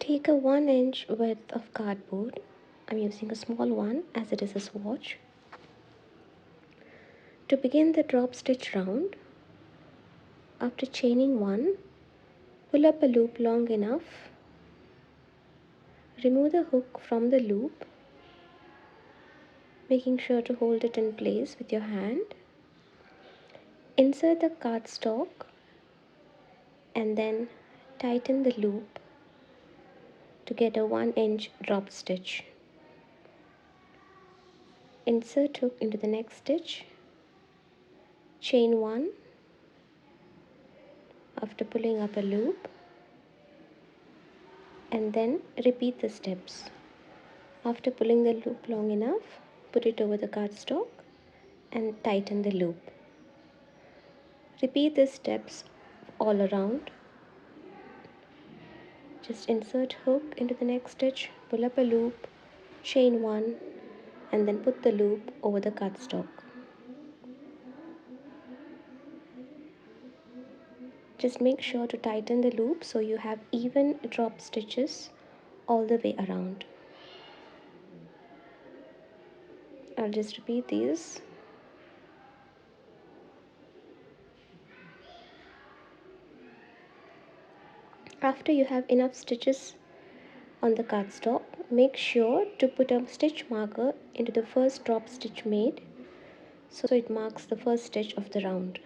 Take a 1-inch width of cardboard. I'm using a small one as it is a swatch. To begin the drop stitch round, after chaining 1, pull up a loop long enough. Remove the hook from the loop, making sure to hold it in place with your hand. Insert the cardstock and then tighten the loop to get a 1-inch drop stitch. Insert hook into the next stitch, chain 1 after pulling up a loop, and then repeat the steps. After pulling the loop long enough, put it over the cardstock and tighten the loop. Repeat the steps all around. Just insert hook into the next stitch, pull up a loop, chain 1, and then put the loop over the cardstock. Just make sure to tighten the loop so you have even drop stitches all the way around. I'll just repeat these. After you have enough stitches on the cardstock, make sure to put a stitch marker into the first drop stitch made so it marks the first stitch of the round.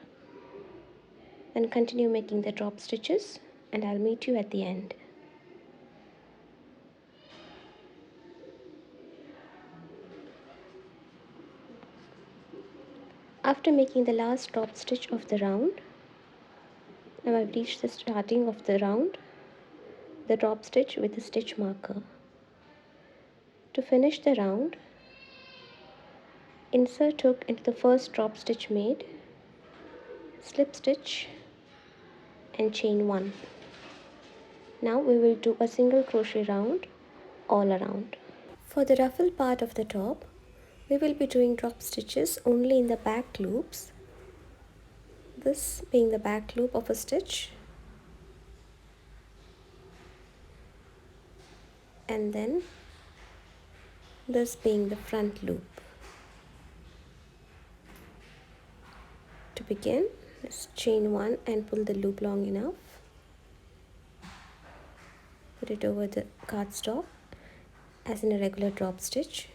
Then continue making the drop stitches and I'll meet you at the end. After making the last drop stitch of the round, now I've reached the starting of the round, the drop stitch with the stitch marker. To finish the round, insert hook into the first drop stitch made, slip stitch and chain 1. Now we will do a single crochet round all around. For the ruffle part of the top, we will be doing drop stitches only in the back loops, this being the back loop of a stitch, and then this being the front loop. To begin, let's chain 1 and pull the loop long enough. Put it over the cardstock as in a regular drop stitch.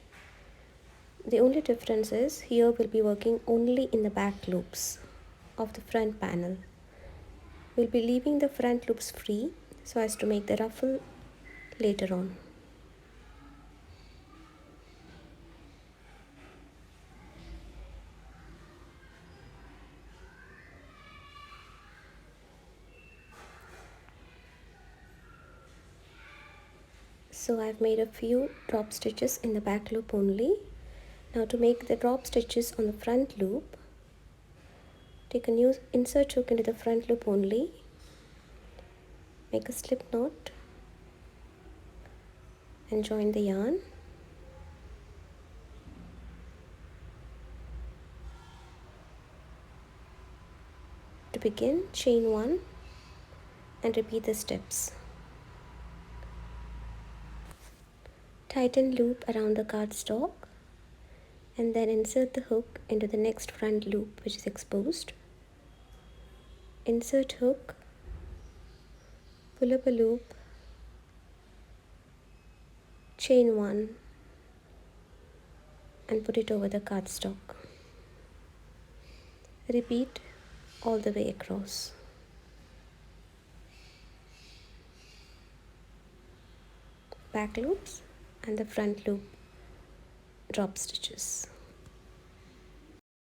The only difference is here we'll be working only in the back loops of the front panel. We'll be leaving the front loops free so as to make the ruffle later on. So I've made a few drop stitches in the back loop only. Now to make the drop stitches on the front loop, take a new insert hook into the front loop only, make a slip knot and join the yarn. To begin, chain 1 and repeat the steps. Tighten loop around the cardstock and then insert the hook into the next front loop which is exposed. Insert hook, pull up a loop, chain 1 and put it over the cardstock. Repeat all the way across. Back loops and the front loop drop stitches.